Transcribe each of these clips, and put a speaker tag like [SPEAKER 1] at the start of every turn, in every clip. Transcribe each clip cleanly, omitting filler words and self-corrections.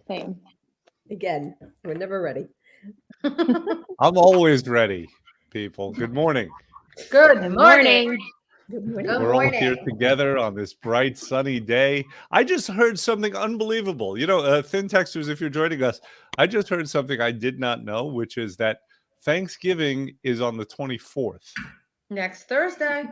[SPEAKER 1] Same.
[SPEAKER 2] Again, we're never ready.
[SPEAKER 3] I'm always ready, people. Good morning.
[SPEAKER 4] Good
[SPEAKER 1] Good
[SPEAKER 4] morning.
[SPEAKER 1] morning.
[SPEAKER 2] Good morning.
[SPEAKER 4] Good
[SPEAKER 3] We're all here
[SPEAKER 4] morning.
[SPEAKER 3] together on this bright, sunny day. I just heard something unbelievable. Thin Texters, if you're joining us, I just heard something I did not know, which is that Thanksgiving is on the 24th.
[SPEAKER 4] Next Thursday.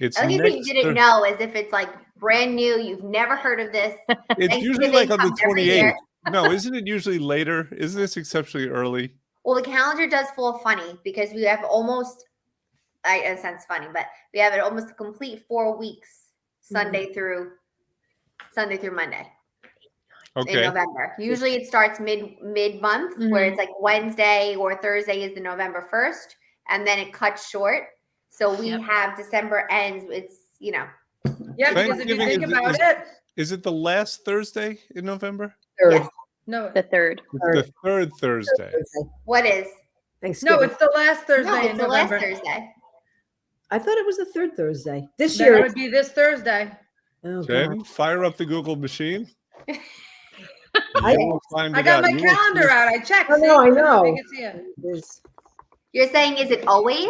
[SPEAKER 3] It's
[SPEAKER 5] The only thing you
[SPEAKER 3] next
[SPEAKER 5] didn't know is if it's like brand new, you've never heard of this.
[SPEAKER 3] It's usually like on the
[SPEAKER 5] Thanksgiving comes every year.
[SPEAKER 3] 28th. No, isn't it usually later? Isn't this exceptionally early?
[SPEAKER 5] Well, the calendar does fall funny because we have almost, it sounds funny, but we have it almost a complete 4 weeks, Sunday through Monday in
[SPEAKER 3] Okay.
[SPEAKER 5] November. Usually it starts mid-month where it's like Wednesday or Thursday is the November 1st, and then it cuts short. So we have December ends. It's,
[SPEAKER 4] Yeah, because if you
[SPEAKER 3] Thanksgiving
[SPEAKER 4] think
[SPEAKER 3] is-
[SPEAKER 4] about it,
[SPEAKER 3] Is it the last Thursday in November?
[SPEAKER 2] Third
[SPEAKER 5] Yes.
[SPEAKER 4] no,
[SPEAKER 1] The 3rd.
[SPEAKER 3] It's the third Thursday.
[SPEAKER 2] Thursday.
[SPEAKER 5] what is?
[SPEAKER 2] Thanksgiving.
[SPEAKER 4] no, it's the last Thursday
[SPEAKER 5] No,
[SPEAKER 4] in
[SPEAKER 5] it's the last
[SPEAKER 4] November.
[SPEAKER 5] Thursday.
[SPEAKER 2] I thought it was the third Thursday. This
[SPEAKER 4] Then
[SPEAKER 2] year.
[SPEAKER 4] it would be this Thursday.
[SPEAKER 2] Oh, God.
[SPEAKER 3] Jen, fire up the Google machine.
[SPEAKER 2] I-
[SPEAKER 3] You will find
[SPEAKER 4] I
[SPEAKER 3] it
[SPEAKER 4] got
[SPEAKER 3] out.
[SPEAKER 4] my
[SPEAKER 3] You will
[SPEAKER 4] calendar
[SPEAKER 3] see-
[SPEAKER 4] out. I checked.
[SPEAKER 2] I know, I
[SPEAKER 4] See?
[SPEAKER 2] know.
[SPEAKER 4] You can see it.
[SPEAKER 2] It is-
[SPEAKER 5] You're saying, is it always?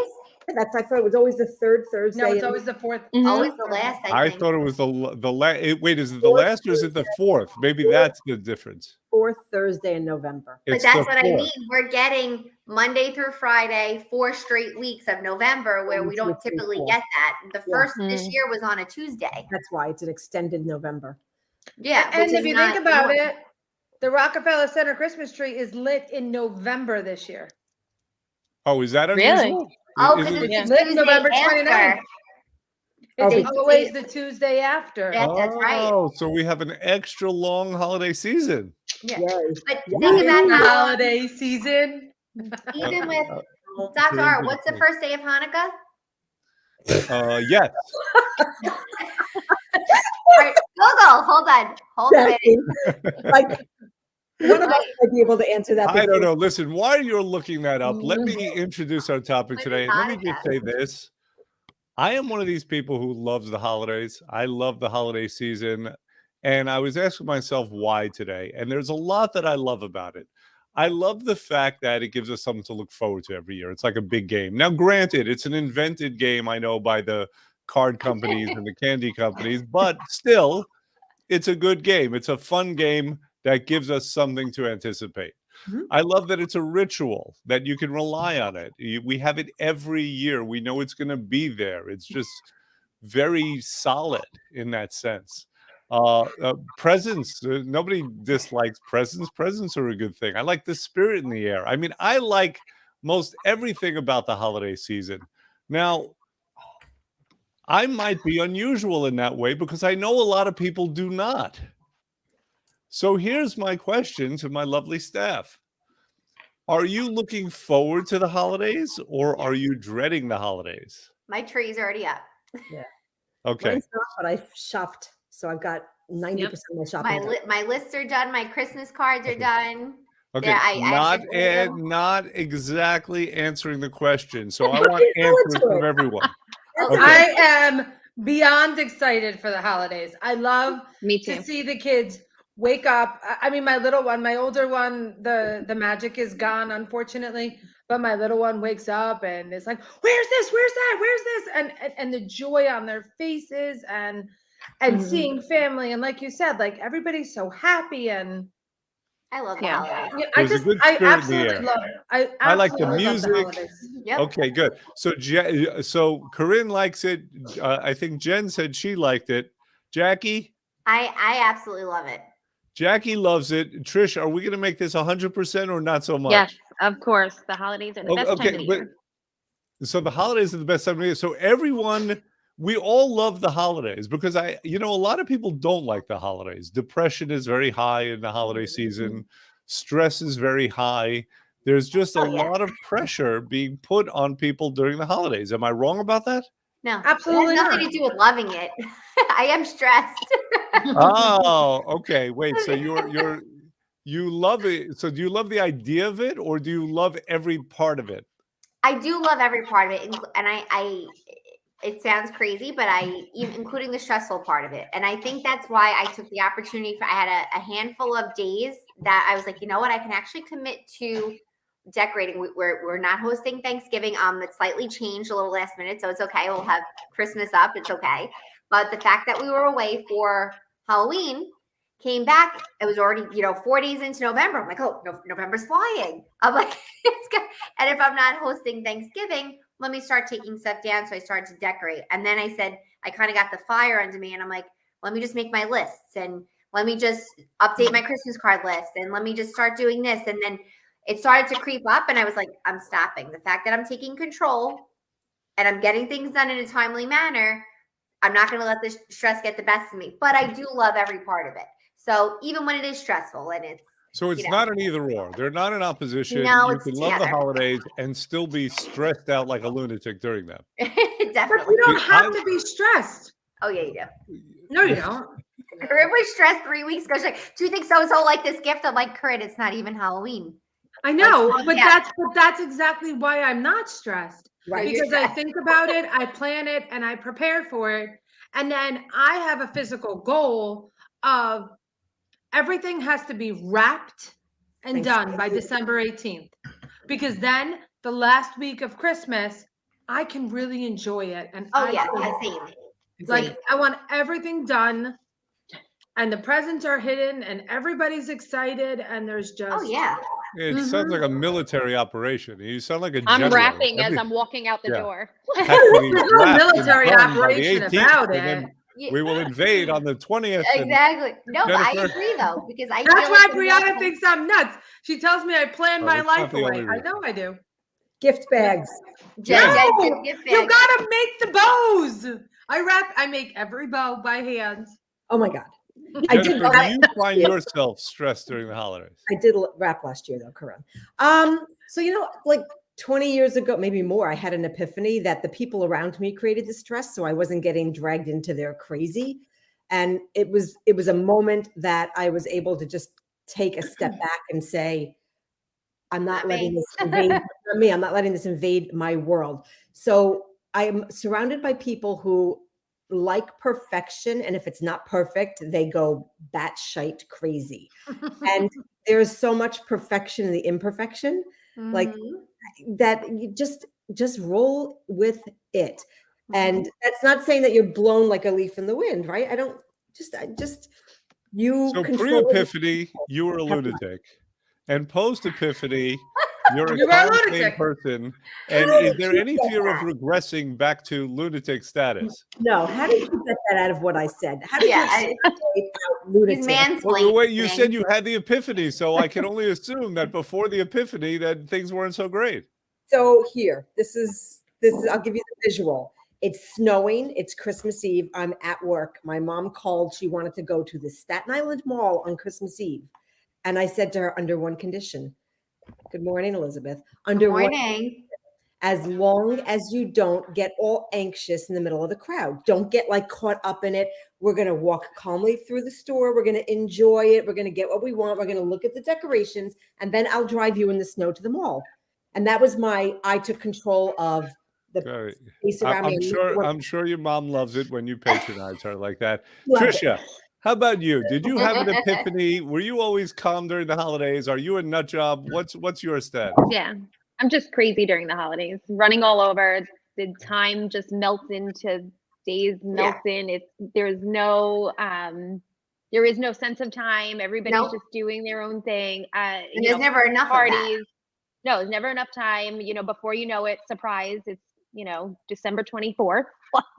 [SPEAKER 2] I thought it was always the third Thursday.
[SPEAKER 4] No, it's
[SPEAKER 2] in-
[SPEAKER 4] always the fourth.
[SPEAKER 5] Always the last, I
[SPEAKER 3] I
[SPEAKER 5] think.
[SPEAKER 3] thought it was the last. Wait, is it the
[SPEAKER 2] Fourth
[SPEAKER 3] last or is it the fourth? Maybe that's the difference.
[SPEAKER 2] fourth Thursday in November.
[SPEAKER 5] But
[SPEAKER 3] It's
[SPEAKER 5] that's
[SPEAKER 3] the
[SPEAKER 5] what I
[SPEAKER 3] fourth.
[SPEAKER 5] mean. We're getting Monday through Friday, 4 straight weeks of November where we don't
[SPEAKER 2] 1, 2, 3,
[SPEAKER 5] typically
[SPEAKER 2] 4.
[SPEAKER 5] get that. The
[SPEAKER 2] Yeah.
[SPEAKER 5] first this
[SPEAKER 1] Mm.
[SPEAKER 5] year was on a Tuesday.
[SPEAKER 2] That's why it's an extended November.
[SPEAKER 5] Yeah.
[SPEAKER 4] And
[SPEAKER 5] which
[SPEAKER 4] if
[SPEAKER 5] is
[SPEAKER 4] you
[SPEAKER 5] not
[SPEAKER 4] think about
[SPEAKER 5] normal.
[SPEAKER 4] it, the Rockefeller Center Christmas tree is lit in November this year.
[SPEAKER 3] Oh, is that
[SPEAKER 1] Really?
[SPEAKER 3] unusual?
[SPEAKER 5] Oh,
[SPEAKER 3] Is
[SPEAKER 5] because
[SPEAKER 3] it-
[SPEAKER 5] it's
[SPEAKER 4] Lit
[SPEAKER 5] Tuesday
[SPEAKER 4] November
[SPEAKER 5] after.
[SPEAKER 4] 29th.
[SPEAKER 2] Oh,
[SPEAKER 4] It's
[SPEAKER 2] because-
[SPEAKER 4] always the Tuesday after.
[SPEAKER 5] Yeah. That's right.
[SPEAKER 3] Oh, so we have an extra long holiday season.
[SPEAKER 5] Yeah.
[SPEAKER 2] Yay.
[SPEAKER 5] But
[SPEAKER 2] Yeah.
[SPEAKER 5] think about
[SPEAKER 4] The
[SPEAKER 5] how
[SPEAKER 4] holiday season.
[SPEAKER 5] even with
[SPEAKER 2] Oh,
[SPEAKER 5] Dr. R,
[SPEAKER 3] into
[SPEAKER 5] what's
[SPEAKER 3] the
[SPEAKER 5] the first day of Hanukkah?
[SPEAKER 3] Yes.
[SPEAKER 5] Right, Google, hold on. Hold a minute.
[SPEAKER 2] Jackie, like, one of us might be able to answer that.
[SPEAKER 3] I don't
[SPEAKER 2] before-
[SPEAKER 3] know. Listen, while you're looking that up, let me introduce our topic
[SPEAKER 5] When
[SPEAKER 3] today.
[SPEAKER 5] is
[SPEAKER 3] And let me just
[SPEAKER 5] Hanukkah?
[SPEAKER 3] say this. I am one of these people who loves the holidays. I love the holiday season. And I was asking myself why today. And there's a lot that I love about it. I love the fact that it gives us something to look forward to every year. It's like a big game. Now, granted, it's an invented game, I know, by the card companies and the candy companies, but still, it's a good game. It's a fun game that gives us something to anticipate.
[SPEAKER 2] Mhm.
[SPEAKER 3] I love that it's a ritual, that you can rely on it. We have it every year. We know it's going to be there. It's just very solid in that sense. Presents, nobody dislikes presents. Presents are a good thing. I like the spirit in the air. I mean, I like most everything about the holiday season. Now, I might be unusual in that way because I know a lot of people do not. So here's my question to my lovely staff. Are you looking forward to the holidays or are you dreading the holidays?
[SPEAKER 5] My tree's already up.
[SPEAKER 3] Okay.
[SPEAKER 2] Mine's not, but I've shopped, so I've got 90% of my shopping done.
[SPEAKER 5] My lists are done. My Christmas cards are done.
[SPEAKER 3] Okay.
[SPEAKER 5] Yeah, I
[SPEAKER 3] not
[SPEAKER 5] actually-
[SPEAKER 3] not exactly answering the question. So I want
[SPEAKER 2] Looking forward
[SPEAKER 3] answers
[SPEAKER 2] to
[SPEAKER 3] from
[SPEAKER 2] it.
[SPEAKER 3] everyone.
[SPEAKER 2] That's
[SPEAKER 3] Okay.
[SPEAKER 4] I am beyond excited for the holidays. I love
[SPEAKER 1] Me
[SPEAKER 4] to
[SPEAKER 1] too.
[SPEAKER 4] see the kids wake up. I mean, my little one, my older one, the magic is gone, unfortunately. But my little one wakes up and is like, "Where's this? Where's that? Where's this?" And the joy on their faces and
[SPEAKER 2] Mhm.
[SPEAKER 4] seeing family and like you said, like everybody's so happy and
[SPEAKER 5] I love the
[SPEAKER 1] Yeah.
[SPEAKER 5] holidays.
[SPEAKER 4] yeah,
[SPEAKER 3] There's a good
[SPEAKER 4] I
[SPEAKER 3] spirit in the
[SPEAKER 4] absolutely
[SPEAKER 3] air.
[SPEAKER 4] love it.
[SPEAKER 3] I like the
[SPEAKER 4] absolutely love
[SPEAKER 3] music.
[SPEAKER 4] holidays.
[SPEAKER 5] Yep.
[SPEAKER 3] Okay, good. So Corinne likes it. I think Jen said she liked it. Jackie?
[SPEAKER 5] I absolutely love it.
[SPEAKER 3] Jackie loves it. Trish, are we going to make this 100% or not so much?
[SPEAKER 1] Yes, of course. The holidays are the best time of the year.
[SPEAKER 3] So the holidays are the best time of the year. So everyone, we all love the holidays because a lot of people don't like the holidays. Depression is very high in the holiday season. Stress is very high. There's just a
[SPEAKER 5] Oh, yeah.
[SPEAKER 3] lot of pressure being put on people during the holidays. Am I wrong about that?
[SPEAKER 5] No,
[SPEAKER 4] Absolutely
[SPEAKER 5] it has nothing
[SPEAKER 4] not.
[SPEAKER 5] to do with loving it. I am stressed.
[SPEAKER 3] Oh, okay. Wait, so you love it. So do you love the idea of it or do you love every part of it?
[SPEAKER 5] I do love every part of it, and it sounds crazy, but including the stressful part of it. And I think that's why I took the opportunity. I had a handful of days that I was like, you know what, I can actually commit to decorating. We're not hosting Thanksgiving. It's slightly changed a little last minute, so it's okay. We'll have Christmas up. It's okay. But the fact that we were away for Halloween, came back, it was already, 4 days into November. I'm like, oh, no, November's flying. I'm like, it's good. And if I'm not hosting Thanksgiving, let me start taking stuff down. So I started to decorate. And then I said, I kind of got the fire under me. And I'm like, let me just make my lists. And let me just update my Christmas card list. And let me just start doing this. And then it started to creep up. And I was like, I'm stopping. The fact that I'm taking control and I'm getting things done in a timely manner, I'm not going to let the stress get the best of me. But I do love every part of it. So even when it is stressful and it's
[SPEAKER 3] not an either or. They're not in opposition.
[SPEAKER 5] No,
[SPEAKER 3] you can love the holidays and still be stressed out like a lunatic during them.
[SPEAKER 4] But
[SPEAKER 5] Definitely.
[SPEAKER 4] you don't have to be stressed.
[SPEAKER 5] Oh yeah, you do.
[SPEAKER 4] No, you don't.
[SPEAKER 5] Everybody's stressed 3 weeks ago. She's like, do you think so-and-so like this gift? I'm like, Corinne, it's not even Halloween.
[SPEAKER 4] I know,
[SPEAKER 5] Like,
[SPEAKER 4] but
[SPEAKER 5] yeah.
[SPEAKER 4] that's exactly why I'm not stressed.
[SPEAKER 2] Right.
[SPEAKER 4] Because I think about it, I plan it, and I prepare for it. And then I have a physical goal of everything has to be wrapped and done by December 18th. Because then the last week of Christmas, I can really enjoy it. And
[SPEAKER 5] Same.
[SPEAKER 4] like I want everything done and the presents are hidden and everybody's excited and there's just
[SPEAKER 5] Oh yeah.
[SPEAKER 3] It sounds like a military operation. You sound like a
[SPEAKER 1] I'm
[SPEAKER 3] general.
[SPEAKER 1] wrapping as I'm walking out the door.
[SPEAKER 3] Has to be
[SPEAKER 4] there's no
[SPEAKER 3] wrapped and
[SPEAKER 4] military
[SPEAKER 3] done by the
[SPEAKER 4] operation
[SPEAKER 3] 18th,
[SPEAKER 4] about
[SPEAKER 3] and then
[SPEAKER 4] it.
[SPEAKER 3] we will invade on the 20th. and-
[SPEAKER 5] Exactly. No, but I
[SPEAKER 3] Jennifer?
[SPEAKER 5] agree though, because I
[SPEAKER 4] That's
[SPEAKER 5] feel
[SPEAKER 4] why
[SPEAKER 5] like
[SPEAKER 4] Brianna thinks I'm nuts. She tells me I plan my
[SPEAKER 3] that's not
[SPEAKER 4] life
[SPEAKER 3] the
[SPEAKER 4] away.
[SPEAKER 3] only
[SPEAKER 4] I
[SPEAKER 3] reason.
[SPEAKER 4] know I do.
[SPEAKER 2] Gift bags.
[SPEAKER 5] Jen,
[SPEAKER 4] No,
[SPEAKER 5] gift
[SPEAKER 4] you
[SPEAKER 5] bags.
[SPEAKER 4] gotta make the bows. I make every bow by hand.
[SPEAKER 2] Oh my God. I did
[SPEAKER 3] Jennifer,
[SPEAKER 2] wrap
[SPEAKER 3] do you
[SPEAKER 2] last
[SPEAKER 3] find
[SPEAKER 2] year.
[SPEAKER 3] yourself stressed during the holidays?
[SPEAKER 2] I did wrap last year though, Corinne. So like 20 years ago, maybe more, I had an epiphany that the people around me created the stress, so I wasn't getting dragged into their crazy. And it was a moment that I was able to just take a step back and say, I'm not letting this invade me. I'm not letting this invade my world. So I'm surrounded by people who like perfection. And if it's not perfect, they go batshite crazy. And there's so much perfection in the imperfection, like that you just roll with it. And that's not saying that you're blown like a leaf in the wind, right? I just you
[SPEAKER 3] So
[SPEAKER 2] control it.
[SPEAKER 3] pre-epiphany, you were a lunatic. And post-epiphany, you're
[SPEAKER 4] You
[SPEAKER 3] a
[SPEAKER 4] were a
[SPEAKER 3] calm, sane
[SPEAKER 4] lunatic.
[SPEAKER 3] person. And is there any fear of regressing back to lunatic status?
[SPEAKER 2] No, how did you get that out of what I said? How did
[SPEAKER 5] Yeah,
[SPEAKER 2] you separate out lunatic?
[SPEAKER 5] He's
[SPEAKER 3] Well, the way you
[SPEAKER 5] mansplaining.
[SPEAKER 3] said you had the epiphany, so I can only assume that before the epiphany that things weren't so great.
[SPEAKER 2] So here, this is I'll give you the visual. It's snowing. It's Christmas Eve. I'm at work. My mom called. She wanted to go to the Staten Island Mall on Christmas Eve. And I said to her, under one condition. Good morning, Elizabeth. Under one,
[SPEAKER 5] Morning.
[SPEAKER 2] as long as you don't get all anxious in the middle of the crowd. Don't get like caught up in it. We're going to walk calmly through the store. We're going to enjoy it. We're going to get what we want. We're going to look at the decorations, and then I'll drive you in the snow to the mall. And that was I took control of the
[SPEAKER 3] Right.
[SPEAKER 2] space around me.
[SPEAKER 3] I'm sure your mom loves it when you patronize her like that.
[SPEAKER 2] Love it.
[SPEAKER 3] Trisha, how about you? Did you have an epiphany? Were you always calm during the holidays? Are you a nut job? What's your status?
[SPEAKER 1] Yeah. I'm just crazy during the holidays, running all over. The time just melts into days, melts in. There is no sense of time. Everybody's
[SPEAKER 5] Nope.
[SPEAKER 1] just doing their own thing.
[SPEAKER 5] And there's never enough
[SPEAKER 1] parties.
[SPEAKER 5] of that.
[SPEAKER 1] No, there's never enough time. Before you know it, surprise, it's December 24th.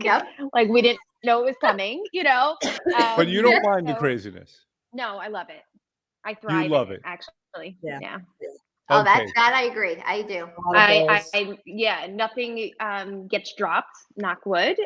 [SPEAKER 5] Yep.
[SPEAKER 1] Like we didn't know it was coming.
[SPEAKER 3] But you don't mind the
[SPEAKER 1] so-
[SPEAKER 3] craziness.
[SPEAKER 1] No, I love it. I thrive.
[SPEAKER 3] love
[SPEAKER 1] in
[SPEAKER 3] it.
[SPEAKER 1] actually.
[SPEAKER 2] Yeah.
[SPEAKER 1] Yeah.
[SPEAKER 5] Oh,
[SPEAKER 3] Okay.
[SPEAKER 5] that I agree. I do.
[SPEAKER 1] Nothing gets dropped, knock wood.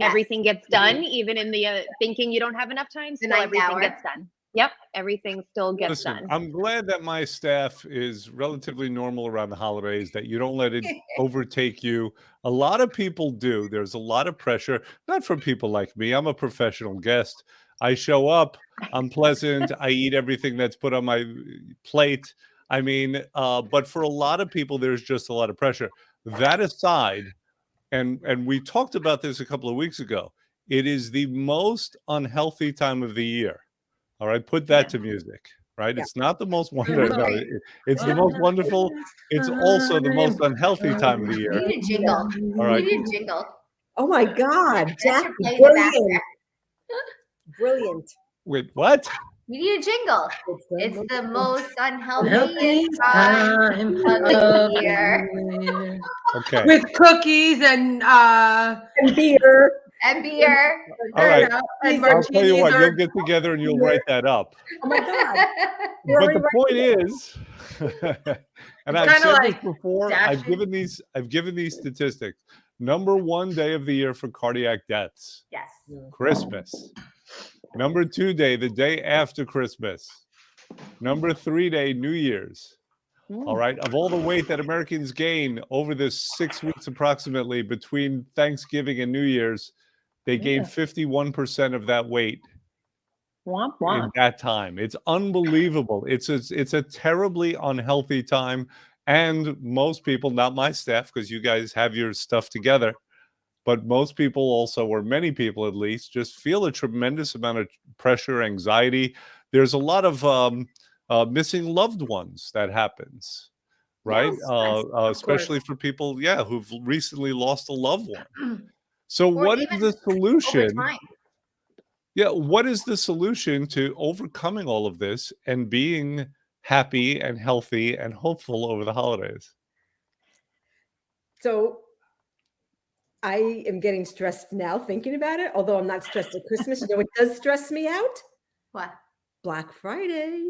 [SPEAKER 1] Everything gets done, even in the thinking you don't have enough time, still
[SPEAKER 5] ninth
[SPEAKER 1] everything
[SPEAKER 5] hour.
[SPEAKER 1] gets done. Yep, everything still gets
[SPEAKER 3] Listen,
[SPEAKER 1] done.
[SPEAKER 3] I'm glad that my staff is relatively normal around the holidays, that you don't let it overtake you. A lot of people do. There's a lot of pressure, not from people like me. I'm a professional guest. I show up, I'm pleasant, I eat everything that's put on my plate. I mean, but for a lot of people, there's just a lot of pressure. That aside, and we talked about this a couple of weeks ago. It is the most unhealthy time of the year. All right, put that to music. Right,
[SPEAKER 2] Yeah.
[SPEAKER 3] it's not the most wonderful. No, it's the most wonderful. It's also the most unhealthy time of the
[SPEAKER 5] We
[SPEAKER 3] year.
[SPEAKER 5] need a jingle.
[SPEAKER 3] All right.
[SPEAKER 5] We need a jingle.
[SPEAKER 2] Oh my God,
[SPEAKER 5] That
[SPEAKER 2] Jack,
[SPEAKER 5] should play in the
[SPEAKER 2] brilliant,
[SPEAKER 5] background.
[SPEAKER 2] brilliant.
[SPEAKER 3] Wait, what?
[SPEAKER 5] We need a jingle. It's the most unhealthy
[SPEAKER 4] Unhealthy
[SPEAKER 5] time
[SPEAKER 4] time
[SPEAKER 5] of the year.
[SPEAKER 4] year.
[SPEAKER 3] Okay.
[SPEAKER 4] With cookies and
[SPEAKER 2] And beer.
[SPEAKER 5] And beer.
[SPEAKER 3] All right.
[SPEAKER 4] and
[SPEAKER 3] I'll tell you what.
[SPEAKER 4] martinis
[SPEAKER 3] You'll
[SPEAKER 4] or
[SPEAKER 3] get together and you'll write that up.
[SPEAKER 2] Oh my God.
[SPEAKER 3] But the point is, and I've
[SPEAKER 4] kinda
[SPEAKER 3] said
[SPEAKER 4] like
[SPEAKER 3] this before, I've given these statistics. Number 1 day of the year for cardiac deaths,
[SPEAKER 5] Yes.
[SPEAKER 3] Christmas. Number 2 day, the day after Christmas. Number 3 day, New Year's. All right. Of all the weight that Americans gain over this 6 weeks approximately between Thanksgiving and New Year's, they gain 51% of that weight
[SPEAKER 1] Womp
[SPEAKER 3] in
[SPEAKER 1] womp.
[SPEAKER 3] that time. It's unbelievable. It's a terribly unhealthy time. And most people, not my staff, because you guys have your stuff together, but most people also, or many people at least, just feel a tremendous amount of pressure, anxiety. There's a lot of missing loved ones that happens, right?
[SPEAKER 5] Yes,
[SPEAKER 3] Especially for people, who've recently lost a loved one. So
[SPEAKER 5] Or
[SPEAKER 3] what is
[SPEAKER 5] even
[SPEAKER 3] the solution?
[SPEAKER 5] Over time.
[SPEAKER 3] Yeah, what is the solution to overcoming all of this and being happy and healthy and hopeful over the holidays?
[SPEAKER 2] So I am getting stressed now thinking about it, although I'm not stressed at Christmas. You know what does stress me out?
[SPEAKER 5] What?
[SPEAKER 2] Black Friday.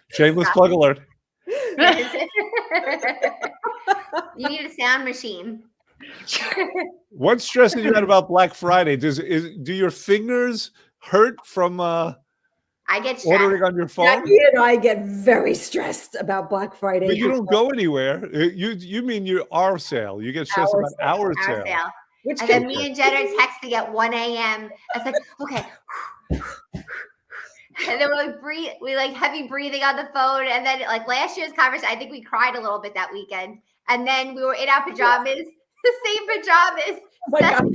[SPEAKER 3] Shameless plug alert.
[SPEAKER 5] You need a sound machine.
[SPEAKER 3] What's stressing you out about Black Friday? Do your fingers hurt from
[SPEAKER 5] I get
[SPEAKER 3] ordering
[SPEAKER 5] stressed.
[SPEAKER 3] on your phone?
[SPEAKER 2] Jackie and I get very stressed about Black Friday.
[SPEAKER 3] But you don't go anywhere. You mean our sale? You get stressed
[SPEAKER 2] Our
[SPEAKER 3] about our
[SPEAKER 5] Our
[SPEAKER 3] sale.
[SPEAKER 5] sale.
[SPEAKER 2] Which
[SPEAKER 5] And then
[SPEAKER 2] can,
[SPEAKER 5] me and Jen are texting at 1 a.m. It's like, okay. And then we like heavy breathing on the phone. And then like last year's conversation, I think we cried a little bit that weekend. And then we were in our pajamas, the same pajamas.
[SPEAKER 2] oh my God.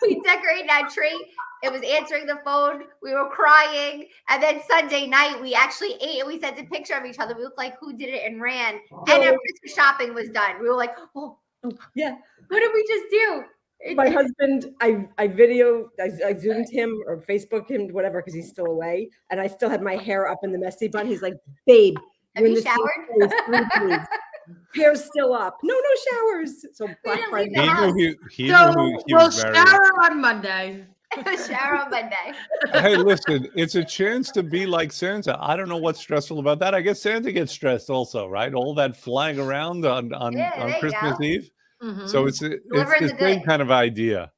[SPEAKER 5] We decorated our tree. It was answering the phone. We were crying. And then Sunday night, we actually ate and we sent a picture of each other. We looked like who did it and ran. And our Christmas shopping was done. We were like, oh,
[SPEAKER 2] Yeah.
[SPEAKER 5] what did we just do?
[SPEAKER 2] My husband, I Zoomed him or Facebooked him, whatever, because he's still away. And I still had my hair up in the messy bun. He's like, babe,
[SPEAKER 5] Have you
[SPEAKER 2] you're in the same place 3 days. Hair's still up. No showers. So Black
[SPEAKER 5] didn't
[SPEAKER 2] Friday.
[SPEAKER 5] leave the house.
[SPEAKER 3] He
[SPEAKER 4] so
[SPEAKER 3] knew he
[SPEAKER 4] we'll
[SPEAKER 3] was married.
[SPEAKER 4] shower on Monday.
[SPEAKER 5] Shower on Monday.
[SPEAKER 3] Hey, listen, it's a chance to be like Santa. I don't know what's stressful about that. I guess Santa gets stressed also, right? All that flying around on
[SPEAKER 5] Yeah, there you
[SPEAKER 3] Christmas
[SPEAKER 5] go.
[SPEAKER 3] Eve.
[SPEAKER 4] Mhm.
[SPEAKER 3] So it's
[SPEAKER 5] Delivering
[SPEAKER 3] the
[SPEAKER 5] the
[SPEAKER 3] same
[SPEAKER 5] good.
[SPEAKER 3] kind of idea.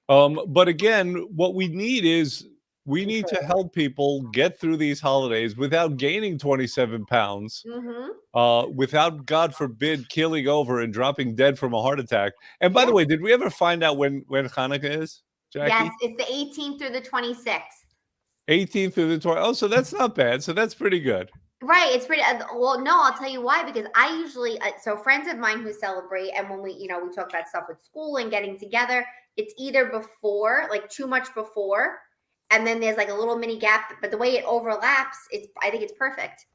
[SPEAKER 3] But again, what we need is we need to help people get through these holidays without gaining 27 pounds, without, God forbid, keeling over and dropping dead from a heart attack. And by the way, did we ever find out when Hanukkah is, Jackie?
[SPEAKER 5] Yes, it's the 18th through the 26th.
[SPEAKER 3] 18th through the 20th. Oh, so that's not bad. So that's pretty good.
[SPEAKER 5] Right. It's pretty, well, no, I'll tell you why, because I usually, so friends of mine who celebrate, and when we talk about stuff with school and getting together, it's either before, like too much before, and then there's like a little mini gap, but the way it overlaps, I think it's perfect.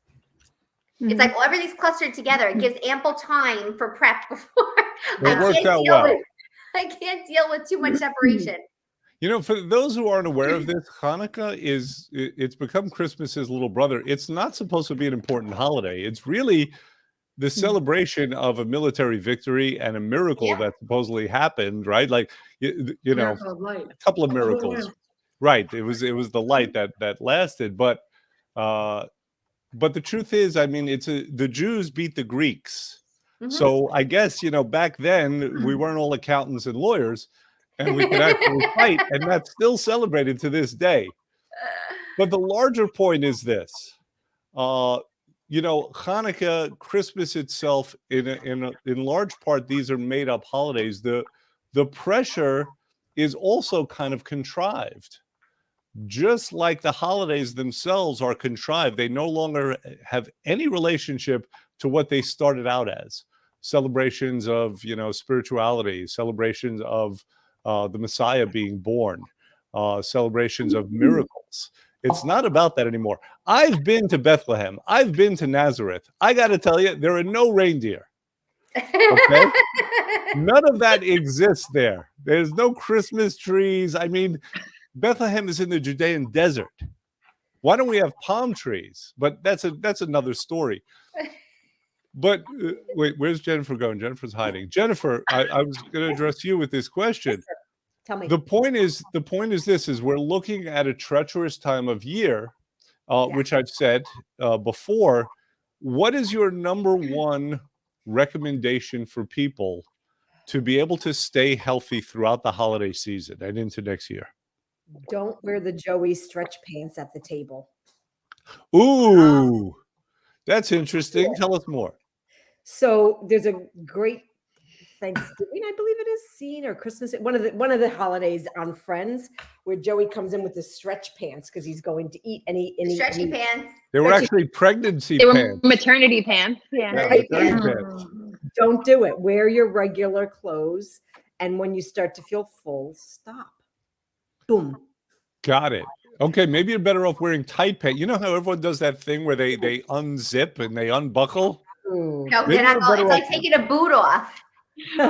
[SPEAKER 5] It's like, well, everything's clustered together. It gives ample time for prep before.
[SPEAKER 3] It works out well.
[SPEAKER 5] I can't deal with too much separation.
[SPEAKER 3] You know, for those who aren't aware of this, Hanukkah it's become Christmas's little brother. It's not supposed to be an important holiday. It's really the celebration of a military victory and a miracle that supposedly happened, right? Like, you know, a couple of miracles. Right. It was the light that lasted. But the truth is, I mean, the Jews beat the Greeks. So I guess, back then we weren't all accountants and lawyers. And we could actually fight, and that's still celebrated to this day. But the larger point is this: Hanukkah, Christmas itself, in large part, these are made up holidays. The pressure is also kind of contrived, just like the holidays themselves are contrived. They no longer have any relationship to what they started out as. celebrations of, spirituality, celebrations of the Messiah being born, celebrations of miracles. It's not about that anymore. I've been to Bethlehem. I've been to Nazareth. I got to tell you, there are no reindeer. Okay? None of that exists there. There's no Christmas trees. I mean, Bethlehem is in the Judean desert. Why don't we have palm trees? But that's another story. But wait, where's Jennifer going? Jennifer's hiding. Jennifer, I was going to address you with this question.
[SPEAKER 2] Tell me.
[SPEAKER 3] The point is this: is we're looking at a treacherous time of year, which I've said before. What is your number one recommendation for people to be able to stay healthy throughout the holiday season and into next year?
[SPEAKER 2] Don't wear the Joey stretch pants at the table.
[SPEAKER 3] Ooh, that's interesting. Tell us more.
[SPEAKER 2] So there's a great Thanksgiving, I believe it is, scene, or Christmas, one of the holidays on Friends, where Joey comes in with the stretch pants because he's going to eat
[SPEAKER 5] Stretchy pants.
[SPEAKER 3] They were actually pregnancy
[SPEAKER 1] They were
[SPEAKER 3] pants.
[SPEAKER 1] maternity pants. Yeah.
[SPEAKER 3] Yeah, maternity pants.
[SPEAKER 2] Don't do it. Wear your regular clothes, and when you start to feel full, stop. Boom.
[SPEAKER 3] Got it. Okay, maybe you're better off wearing tight pants. You know how everyone does that thing where they unzip and they unbuckle?
[SPEAKER 2] Ooh.
[SPEAKER 5] No,
[SPEAKER 3] Maybe
[SPEAKER 5] it's
[SPEAKER 3] you're better
[SPEAKER 5] like
[SPEAKER 3] off-
[SPEAKER 5] taking a boot off. You should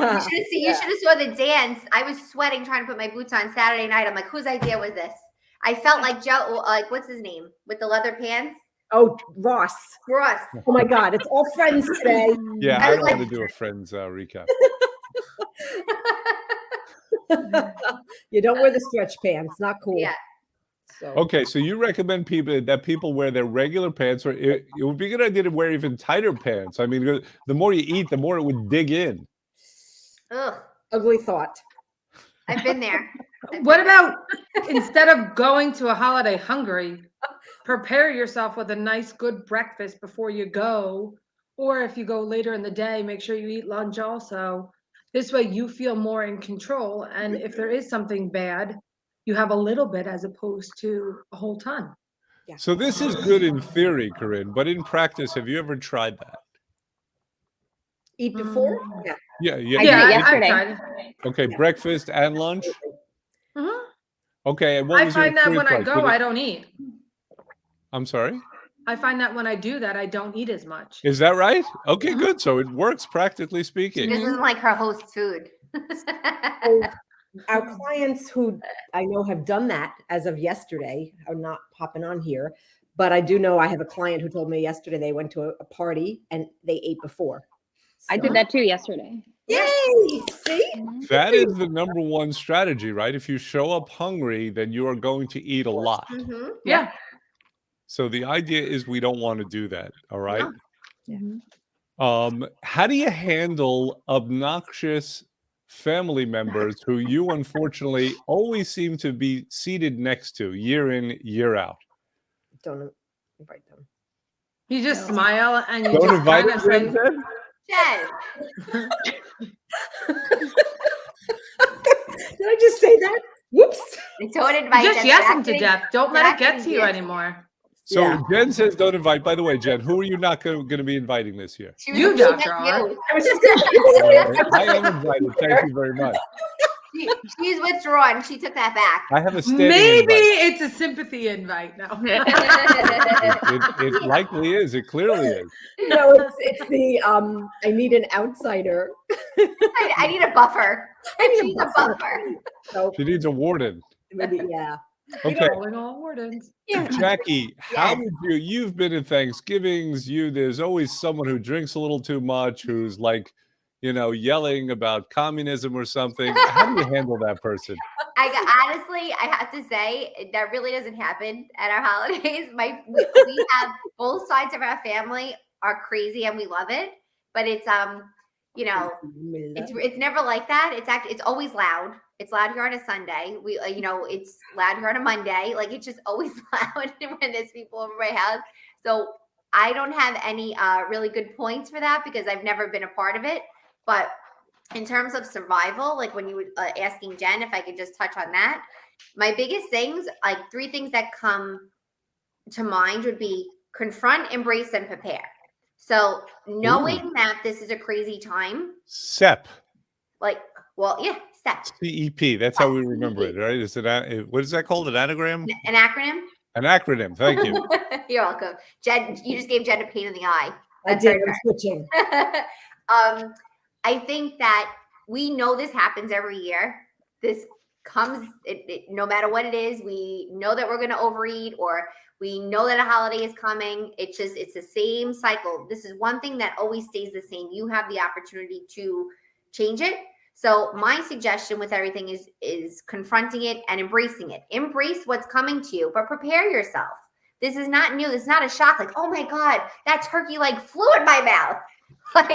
[SPEAKER 5] have saw the dance. I was sweating trying to put my boots on Saturday night. I'm like, whose idea was this? I felt like Joe, like what's his name with the leather pants?
[SPEAKER 2] Oh, Ross.
[SPEAKER 5] Ross.
[SPEAKER 2] Oh my God, it's all Friends today.
[SPEAKER 3] Yeah,
[SPEAKER 5] I
[SPEAKER 3] I
[SPEAKER 5] was
[SPEAKER 3] don't
[SPEAKER 5] like-
[SPEAKER 3] want to do a Friends recap.
[SPEAKER 2] You don't wear the stretch pants. Not cool.
[SPEAKER 5] Yeah.
[SPEAKER 2] So
[SPEAKER 3] Okay, so you recommend people wear their regular pants, or it would be a good idea to wear even tighter pants. I mean, the more you eat, the more it would dig in.
[SPEAKER 5] Ugh.
[SPEAKER 2] ugly thought.
[SPEAKER 5] I've been there.
[SPEAKER 4] What about instead of going to a holiday hungry, prepare yourself with a nice, good breakfast before you go. Or if you go later in the day, make sure you eat lunch also. This way you feel more in control. And if there is something bad, you have a little bit as opposed to a whole ton.
[SPEAKER 3] So this is good in theory, Corinne, but in practice, have you ever tried that?
[SPEAKER 2] Eat before? Yeah.
[SPEAKER 3] Yeah, yeah.
[SPEAKER 1] I did it
[SPEAKER 4] I've
[SPEAKER 1] yesterday.
[SPEAKER 4] tried it.
[SPEAKER 3] Okay, breakfast and lunch.
[SPEAKER 4] Mhm.
[SPEAKER 3] Okay, and what
[SPEAKER 4] I
[SPEAKER 3] was your
[SPEAKER 4] find that
[SPEAKER 3] food
[SPEAKER 4] when I
[SPEAKER 3] like?
[SPEAKER 4] go,
[SPEAKER 3] Did it-
[SPEAKER 4] I don't eat.
[SPEAKER 3] I'm sorry.
[SPEAKER 4] I find that when I do that, I don't eat as much.
[SPEAKER 3] Is that right? Okay, good. So it works, practically speaking.
[SPEAKER 5] This isn't like her host's food.
[SPEAKER 2] So our clients who I know have done that as of yesterday are not popping on here, but I do know I have a client who told me yesterday they went to a party and they ate before.
[SPEAKER 1] I
[SPEAKER 2] So-
[SPEAKER 1] did that too yesterday.
[SPEAKER 2] Yay! See?
[SPEAKER 3] That is the number one strategy, right? If you show up hungry, then you are going to eat a lot.
[SPEAKER 5] Mhm.
[SPEAKER 4] Yeah.
[SPEAKER 3] So the idea is we don't want to do that. All right.
[SPEAKER 2] Yeah.
[SPEAKER 3] How do you handle obnoxious family members who you unfortunately always seem to be seated next to year in, year out?
[SPEAKER 2] Don't invite them.
[SPEAKER 4] You just smile and you
[SPEAKER 3] Don't
[SPEAKER 4] just
[SPEAKER 3] invite
[SPEAKER 4] kind of
[SPEAKER 3] them,
[SPEAKER 4] say,
[SPEAKER 3] Jen?
[SPEAKER 5] Jen,
[SPEAKER 2] Did I just say that? Whoops.
[SPEAKER 5] don't invite
[SPEAKER 4] just
[SPEAKER 5] them.
[SPEAKER 4] yes
[SPEAKER 5] Jack
[SPEAKER 4] them to
[SPEAKER 5] didn't-
[SPEAKER 4] death. Don't let it
[SPEAKER 5] Jack
[SPEAKER 4] get
[SPEAKER 5] didn't
[SPEAKER 4] to you
[SPEAKER 5] yes.
[SPEAKER 4] anymore.
[SPEAKER 3] So
[SPEAKER 2] Yeah.
[SPEAKER 3] Jen says don't invite. By the way, Jen, who are you not going to be inviting this year?
[SPEAKER 5] She was
[SPEAKER 4] You,
[SPEAKER 5] looking
[SPEAKER 4] Dr.
[SPEAKER 5] at
[SPEAKER 4] R.
[SPEAKER 5] you.
[SPEAKER 2] I was just gonna
[SPEAKER 3] I am invited. Thank you very much.
[SPEAKER 5] She's withdrawn. She took that back.
[SPEAKER 3] I have a standing
[SPEAKER 4] Maybe
[SPEAKER 3] invite.
[SPEAKER 4] it's a sympathy invite now.
[SPEAKER 3] It likely is. It clearly is.
[SPEAKER 2] No, it's the I need an outsider.
[SPEAKER 5] I need a buffer.
[SPEAKER 2] I need a
[SPEAKER 5] She's a
[SPEAKER 2] buffer.
[SPEAKER 5] buffer.
[SPEAKER 2] So
[SPEAKER 3] She needs a warden.
[SPEAKER 2] maybe, yeah.
[SPEAKER 3] Okay.
[SPEAKER 4] Calling all wardens.
[SPEAKER 2] Yeah.
[SPEAKER 3] Jackie, how
[SPEAKER 5] Yes.
[SPEAKER 3] would you've been in Thanksgivings, there's always someone who drinks a little too much, who's like, yelling about communism or something. How do you handle that person?
[SPEAKER 5] Honestly, I have to say that really doesn't happen at our holidays. We have both sides of our family are crazy and we love it, but it's it's never like that. It's always loud. It's loud here on a Sunday. It's loud here on a Monday. Like it's just always loud when there's people over my house. So I don't have any really good points for that because I've never been a part of it. But in terms of survival, like when you were asking Jen if I could just touch on that, my biggest things, like 3 things that come to mind would be confront, embrace, and prepare. So knowing that this is a crazy time,
[SPEAKER 3] CEP.
[SPEAKER 5] like, well, yeah, step.
[SPEAKER 3] CEP. That's how we remember it, right? Is it what is that called? An anagram?
[SPEAKER 5] An acronym?
[SPEAKER 3] An acronym. Thank you.
[SPEAKER 5] You're welcome. Jen, you just gave Jen a pain in the eye.
[SPEAKER 2] I
[SPEAKER 5] That's
[SPEAKER 2] did.
[SPEAKER 5] very
[SPEAKER 2] I'm switching.
[SPEAKER 5] I think that we know this happens every year. This comes, no matter what it is, we know that we're going to overeat, or we know that a holiday is coming. It's the same cycle. This is one thing that always stays the same. You have the opportunity to change it. So my suggestion with everything is confronting it and embracing it. Embrace what's coming to you, but prepare yourself. This is not new. This is not a shock. Like, oh my God, that turkey like flew in my mouth. Like,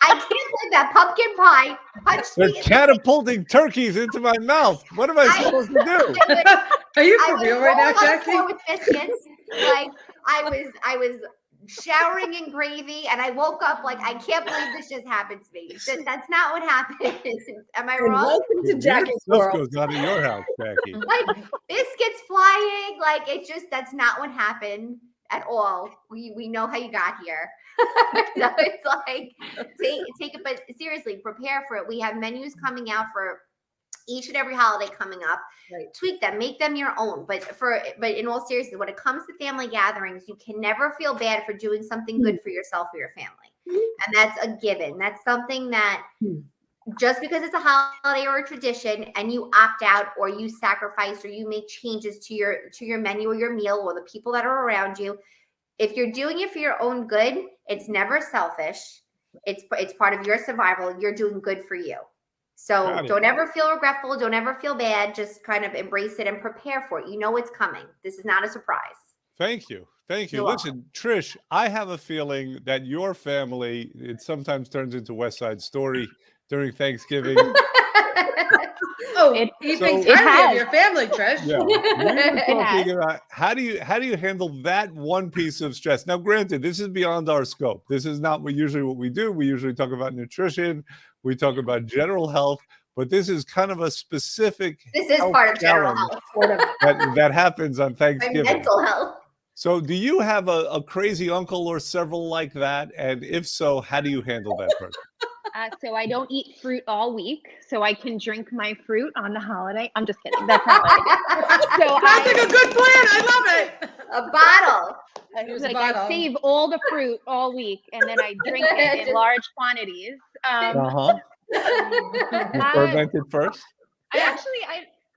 [SPEAKER 5] I can't believe that pumpkin pie punched
[SPEAKER 3] They're
[SPEAKER 5] me.
[SPEAKER 3] catapulting turkeys into my mouth. What am I supposed to do?
[SPEAKER 4] Are you
[SPEAKER 5] I
[SPEAKER 4] for
[SPEAKER 5] was
[SPEAKER 4] real right now,
[SPEAKER 5] rolling on the
[SPEAKER 4] Jackie?
[SPEAKER 5] floor with biscuits. Like, I was showering in gravy, and I woke up like, I can't believe this just happened to me. That's not what happened. Am I
[SPEAKER 2] And
[SPEAKER 5] wrong?
[SPEAKER 2] welcome to
[SPEAKER 3] Weird
[SPEAKER 2] Jackie's
[SPEAKER 3] stuff
[SPEAKER 2] world.
[SPEAKER 3] goes on in your house, Jackie.
[SPEAKER 5] Like, biscuits flying. Like, that's not what happened at all. We know how you got here. So it's like, take it, but seriously, prepare for it. We have menus coming out for each and every holiday coming up.
[SPEAKER 2] Right.
[SPEAKER 5] Tweak them, make them your own. But in all seriousness, when it comes to family gatherings, you can never feel bad for doing something good for yourself or your family. And that's a given. That's something that just because it's a holiday or a tradition and you opt out or you sacrifice or you make changes to your menu or your meal or the people that are around you, if you're doing it for your own good, it's never selfish. It's part of your survival. You're doing good for you. So don't ever feel regretful. Don't ever feel bad. Just kind of embrace it and prepare for it. You know it's coming. This is not a surprise.
[SPEAKER 3] Thank you. Thank you.
[SPEAKER 5] You're
[SPEAKER 3] Listen, Trish, I have a feeling that your family, it sometimes turns into West Side Story during Thanksgiving.
[SPEAKER 4] Oh,
[SPEAKER 1] It-
[SPEAKER 4] you
[SPEAKER 3] So-
[SPEAKER 4] think
[SPEAKER 1] It
[SPEAKER 4] highly of
[SPEAKER 1] has.
[SPEAKER 4] your family, Trish.
[SPEAKER 3] Yeah, we were
[SPEAKER 1] It has.
[SPEAKER 3] talking about how do you handle that one piece of stress. Now, granted, this is beyond our scope. This is not what we do. We usually talk about nutrition. We talk about general health, but this is kind of a specific
[SPEAKER 5] This is
[SPEAKER 3] health
[SPEAKER 5] part of general
[SPEAKER 3] challenge
[SPEAKER 5] health.
[SPEAKER 3] that happens on
[SPEAKER 5] My
[SPEAKER 3] Thanksgiving.
[SPEAKER 5] mental health.
[SPEAKER 3] So, do you have a crazy uncle or several like that? And if so, how do you handle that person?
[SPEAKER 1] So I don't eat fruit all week, so I can drink my fruit on the holiday. I'm just kidding. That's not what I do. So
[SPEAKER 4] Sounds like a good plan. I love it.
[SPEAKER 5] A bottle.
[SPEAKER 4] Here's a
[SPEAKER 1] like I
[SPEAKER 4] bottle.
[SPEAKER 1] save all the fruit all week, and then I drink it in
[SPEAKER 5] Just-
[SPEAKER 1] large quantities.
[SPEAKER 3] Uh-huh. You
[SPEAKER 1] I-
[SPEAKER 3] fermented first?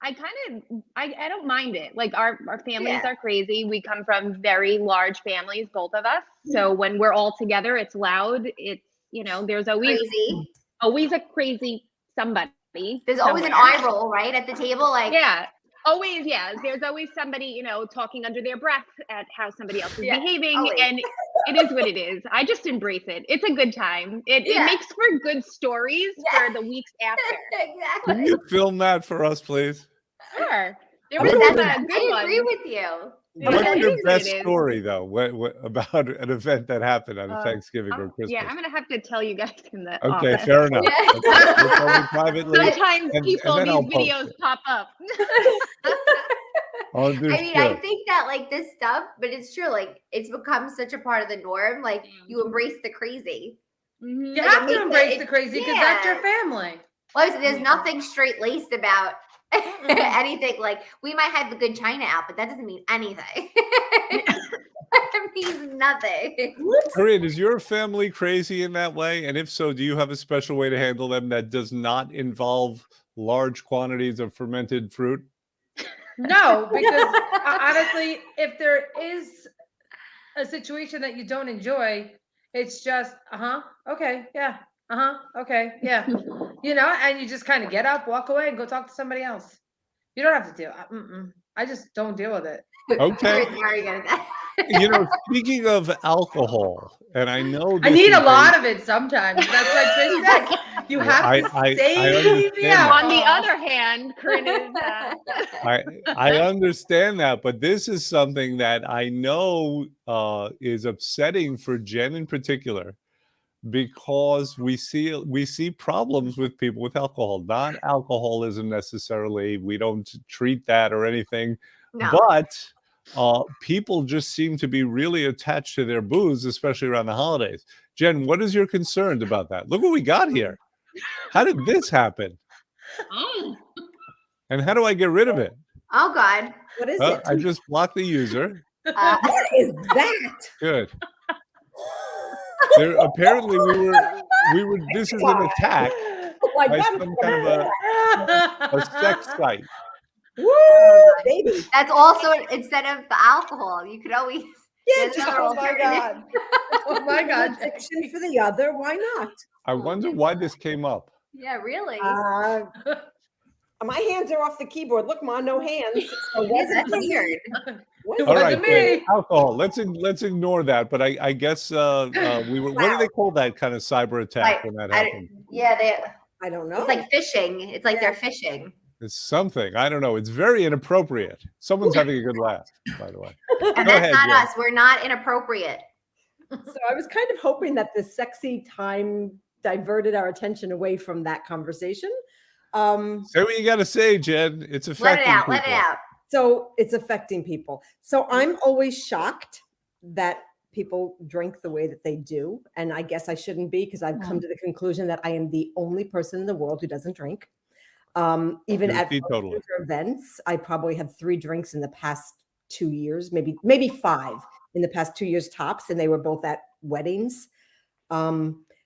[SPEAKER 1] I don't mind it. Like our families
[SPEAKER 5] Yeah.
[SPEAKER 1] are crazy. We come from very large families, both of us. So when we're all together, it's loud. It's, there's
[SPEAKER 5] Crazy.
[SPEAKER 1] always a crazy somebody.
[SPEAKER 5] There's always an
[SPEAKER 1] somewhere.
[SPEAKER 5] eye roll, right? At the table. Like,
[SPEAKER 1] Yeah. Always, yeah. There's always somebody, talking under their breath at how somebody else is
[SPEAKER 5] Yeah,
[SPEAKER 1] behaving.
[SPEAKER 5] always.
[SPEAKER 1] And it is what it is. I just embrace it. It's a good time. It
[SPEAKER 5] Yeah.
[SPEAKER 1] makes for good stories
[SPEAKER 5] Yeah.
[SPEAKER 1] for the weeks after.
[SPEAKER 5] exactly.
[SPEAKER 3] Can you film that for us, please?
[SPEAKER 1] Sure. There
[SPEAKER 3] I
[SPEAKER 1] was
[SPEAKER 3] would
[SPEAKER 1] some
[SPEAKER 3] love
[SPEAKER 5] I
[SPEAKER 1] good
[SPEAKER 5] agree
[SPEAKER 1] ones.
[SPEAKER 5] with you.
[SPEAKER 1] But
[SPEAKER 3] What's
[SPEAKER 1] it
[SPEAKER 3] your
[SPEAKER 1] is what
[SPEAKER 3] best
[SPEAKER 1] it is.
[SPEAKER 3] story, though, what about an event that happened on a Thanksgiving or Christmas?
[SPEAKER 1] Yeah, I'm gonna have to tell you guys in the
[SPEAKER 3] Okay,
[SPEAKER 1] office.
[SPEAKER 3] fair enough.
[SPEAKER 5] Yeah.
[SPEAKER 3] Okay, we'll tell me privately.
[SPEAKER 1] Sometimes
[SPEAKER 3] and
[SPEAKER 1] people,
[SPEAKER 3] then I'll
[SPEAKER 1] these
[SPEAKER 3] post
[SPEAKER 1] videos
[SPEAKER 3] it.
[SPEAKER 1] pop up.
[SPEAKER 3] I'll
[SPEAKER 5] I mean, I
[SPEAKER 3] understand.
[SPEAKER 5] think that like this stuff, but it's true. Like it's become such a part of the norm. Like you embrace the crazy.
[SPEAKER 1] Mhm.
[SPEAKER 4] You
[SPEAKER 5] Like,
[SPEAKER 4] have
[SPEAKER 5] it
[SPEAKER 4] to
[SPEAKER 5] makes
[SPEAKER 4] embrace
[SPEAKER 5] it-
[SPEAKER 4] the crazy because that's your
[SPEAKER 5] yeah.
[SPEAKER 4] family.
[SPEAKER 5] Well, obviously, there's nothing straight laced about anything. Like we might have the good china out, but that doesn't mean anything. It means nothing.
[SPEAKER 3] Corinne, is your family crazy in that way? And if so, do you have a special way to handle them that does not involve large quantities of fermented fruit?
[SPEAKER 4] No, because honestly, if there is a situation that you don't enjoy, it's just, okay, yeah, okay, yeah. And you just kind of get up, walk away, and go talk to somebody else. You don't have to deal. I just don't deal with it.
[SPEAKER 3] Okay.
[SPEAKER 5] Where are you going to
[SPEAKER 3] Speaking of alcohol, and I know
[SPEAKER 4] I
[SPEAKER 3] this
[SPEAKER 4] need
[SPEAKER 3] is
[SPEAKER 4] a lot of it sometimes. That's like Trish said. You
[SPEAKER 3] Well,
[SPEAKER 4] have to
[SPEAKER 3] I
[SPEAKER 4] save the
[SPEAKER 3] understand that.
[SPEAKER 1] On the
[SPEAKER 4] alcohol.
[SPEAKER 1] other hand, Corinne is
[SPEAKER 3] I understand that, but this is something that I know is upsetting for Jen in particular, because we see problems with people with alcohol, not alcoholism necessarily. We don't treat that or anything,
[SPEAKER 5] No.
[SPEAKER 3] but people just seem to be really attached to their booze, especially around the holidays. Jen, what is your concern about that? Look what we got here. How did this happen? And how do I get rid of it?
[SPEAKER 5] Oh God.
[SPEAKER 2] What is it?
[SPEAKER 3] I just blocked the user.
[SPEAKER 2] What is that?
[SPEAKER 3] Good. There, apparently we were this is an attack
[SPEAKER 2] Oh my
[SPEAKER 3] by
[SPEAKER 2] God.
[SPEAKER 3] some kind of a sex site.
[SPEAKER 2] Woo, baby.
[SPEAKER 5] That's also instead of the alcohol. You could always
[SPEAKER 2] Yeah,
[SPEAKER 5] get
[SPEAKER 2] just
[SPEAKER 5] another
[SPEAKER 4] Oh my
[SPEAKER 5] alternative.
[SPEAKER 4] God. Oh my God.
[SPEAKER 2] addiction for the other. Why not?
[SPEAKER 3] I wonder why this came up.
[SPEAKER 5] Yeah, really.
[SPEAKER 2] My hands are off the keyboard. Look, Ma, no hands. So
[SPEAKER 5] Yeah,
[SPEAKER 2] what's
[SPEAKER 5] that's
[SPEAKER 2] it?
[SPEAKER 5] weird.
[SPEAKER 2] What
[SPEAKER 4] It
[SPEAKER 2] is
[SPEAKER 3] All
[SPEAKER 2] it?
[SPEAKER 4] wasn't
[SPEAKER 3] right,
[SPEAKER 4] me.
[SPEAKER 3] alcohol. Let's ignore that. But I guess we were. What do they call that kind of cyber attack when that happened?
[SPEAKER 2] I don't know.
[SPEAKER 5] It's like fishing. It's like they're fishing.
[SPEAKER 3] It's something. I don't know. It's very inappropriate. Someone's having a good laugh, by the way.
[SPEAKER 5] And
[SPEAKER 3] Go
[SPEAKER 5] that's
[SPEAKER 3] ahead,
[SPEAKER 5] not
[SPEAKER 3] Jen.
[SPEAKER 5] us. We're not inappropriate.
[SPEAKER 2] So I was kind of hoping that the sexy time diverted our attention away from that conversation.
[SPEAKER 3] Say what you got to say, Jen. It's
[SPEAKER 5] Let
[SPEAKER 3] affecting
[SPEAKER 5] it out.
[SPEAKER 3] people.
[SPEAKER 5] Let it out.
[SPEAKER 2] So it's affecting people. So I'm always shocked that people drink the way that they do. And I guess I shouldn't be, because I've come to the conclusion that I am the only person in the world who doesn't drink. Even
[SPEAKER 3] You're
[SPEAKER 2] at
[SPEAKER 3] teetotaler.
[SPEAKER 2] functions or events, I probably had 3 drinks in the past 2 years, maybe 5 in the past 2 years tops, and they were both at weddings.